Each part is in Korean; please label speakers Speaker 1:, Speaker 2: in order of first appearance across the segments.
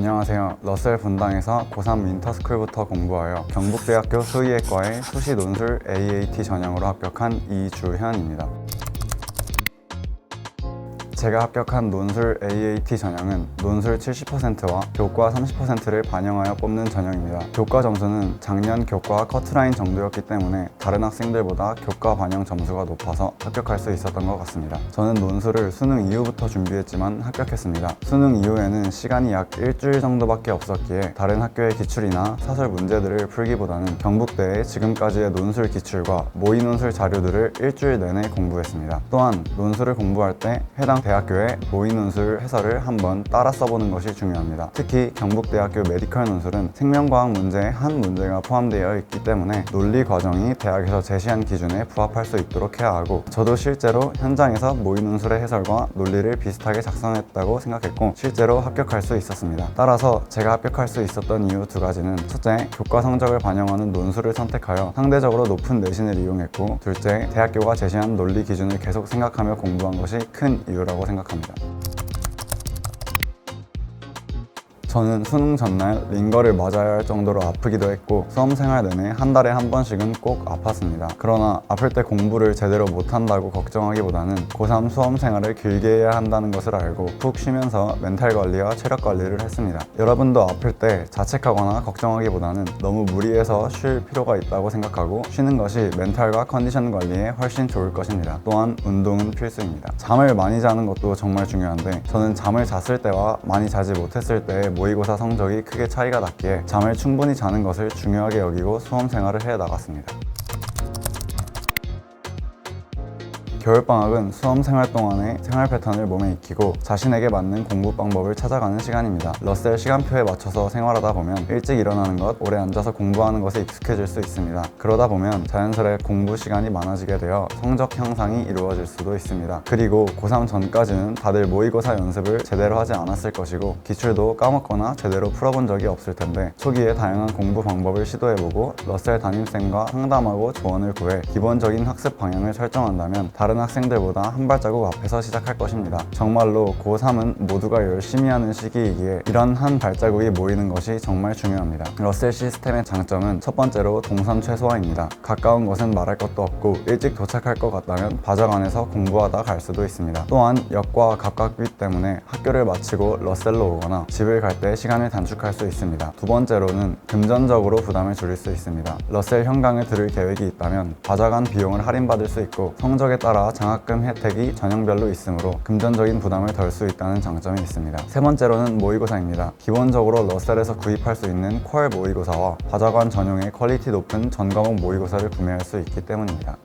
Speaker 1: 안녕하세요. 러셀 분당에서 고3 윈터스쿨부터 공부하여 경북대학교 수의예과의 수시 논술 AAT 전형으로 합격한 이주현입니다. 제가 합격한 논술 AAT 전형은 논술 70%와 교과 30%를 반영하여 뽑는 전형입니다. 교과 점수는 작년 교과 커트라인 정도였기 때문에 다른 학생들보다 교과 반영 점수가 높아서 합격할 수 있었던 것 같습니다. 저는 논술을 수능 이후부터 준비했지만 합격했습니다. 수능 이후에는 시간이 약 일주일 정도밖에 없었기에 다른 학교의 기출이나 사설 문제들을 풀기보다는 경북대의 지금까지의 논술 기출과 모의 논술 자료들을 일주일 내내 공부했습니다. 또한 논술을 공부할 때 해당 대학교의 모의 논술 해설을 한번 따라 써보는 것이 중요합니다. 특히 경북대학교 메디컬 논술은 생명과학 문제의 한 문제가 포함되어 있기 때문에 논리 과정이 대학에서 제시한 기준에 부합할 수 있도록 해야 하고, 저도 실제로 현장에서 모의 논술의 해설과 논리를 비슷하게 작성했다고 생각했고 실제로 합격할 수 있었습니다. 따라서 제가 합격할 수 있었던 이유 두 가지는, 첫째, 교과 성적을 반영하는 논술을 선택하여 상대적으로 높은 내신을 이용했고, 둘째, 대학교가 제시한 논리 기준을 계속 생각하며 공부한 것이 큰 이유라고 생각합니다. 저는 수능 전날 링거를 맞아야 할 정도로 아프기도 했고 수험 생활 내내 한 달에 한 번씩은 꼭 아팠습니다. 그러나 아플 때 공부를 제대로 못한다고 걱정하기보다는 고3 수험 생활을 길게 해야 한다는 것을 알고 푹 쉬면서 멘탈 관리와 체력 관리를 했습니다. 여러분도 아플 때 자책하거나 걱정하기보다는 너무 무리해서 쉴 필요가 있다고 생각하고 쉬는 것이 멘탈과 컨디션 관리에 훨씬 좋을 것입니다. 또한 운동은 필수입니다. 잠을 많이 자는 것도 정말 중요한데, 저는 잠을 잤을 때와 많이 자지 못했을 때의 모의고사 성적이 크게 차이가 났기에 잠을 충분히 자는 것을 중요하게 여기고 수험 생활을 해 나갔습니다. 겨울방학은 수험 생활 동안의 생활 패턴을 몸에 익히고 자신에게 맞는 공부 방법을 찾아가는 시간입니다. 러셀 시간표에 맞춰서 생활하다 보면 일찍 일어나는 것, 오래 앉아서 공부하는 것에 익숙해질 수 있습니다. 그러다 보면 자연스레 공부 시간이 많아지게 되어 성적 향상이 이루어질 수도 있습니다. 그리고 고3 전까지는 다들 모의고사 연습을 제대로 하지 않았을 것이고 기출도 까먹거나 제대로 풀어본 적이 없을 텐데, 초기에 다양한 공부 방법을 시도해보고 러셀 담임쌤과 상담하고 조언을 구해 기본적인 학습 방향을 설정한다면 다른 학생들보다 한 발자국 앞에서 시작할 것입니다. 정말로 고3은 모두가 열심히 하는 시기이기에 이런 한 발자국이 모이는 것이 정말 중요합니다. 러셀 시스템의 장점은 첫 번째로 동선 최소화입니다. 가까운 곳은 말할 것도 없고 일찍 도착할 것 같다면 바적 안에서 공부하다 갈 수도 있습니다. 또한 역과 가깝기 때문에 학교를 마치고 러셀로 오거나 집을 갈 때 시간을 단축할 수 있습니다. 두 번째로는 금전적으로 부담을 줄일 수 있습니다. 러셀 현강을 들을 계획이 있다면 바적 안 비용을 할인받을 수 있고 성적에 따라 장학금 혜택이 전형별로 있으므로 금전적인 부담을 덜 수 있다는 장점이 있습니다. 세 번째로는 모의고사입니다. 기본적으로 러셀에서 구입할 수 있는 퀄 모의고사와 바자관 전용의 퀄리티 높은 전과목 모의고사를 구매할 수 있기 때문입니다.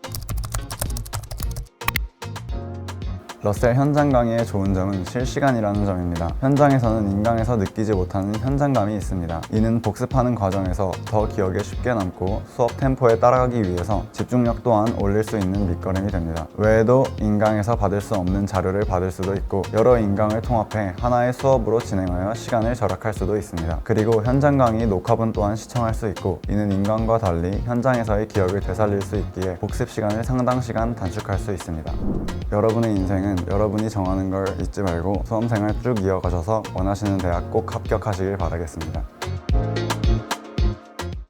Speaker 1: 러셀 현장 강의의 좋은 점은 실시간이라는 점입니다. 현장에서는 인강에서 느끼지 못하는 현장감이 있습니다. 이는 복습하는 과정에서 더 기억에 쉽게 남고 수업 템포에 따라가기 위해서 집중력 또한 올릴 수 있는 밑거름이 됩니다. 외에도 인강에서 받을 수 없는 자료를 받을 수도 있고 여러 인강을 통합해 하나의 수업으로 진행하여 시간을 절약할 수도 있습니다. 그리고 현장 강의 녹화본 또한 시청할 수 있고, 이는 인강과 달리 현장에서의 기억을 되살릴 수 있기에 복습 시간을 상당 시간 단축할 수 있습니다. 여러분의 인생은 여러분이 정하는 걸 잊지 말고 수험생활 쭉 이어가셔서 원하시는 대학 꼭 합격하시길 바라겠습니다.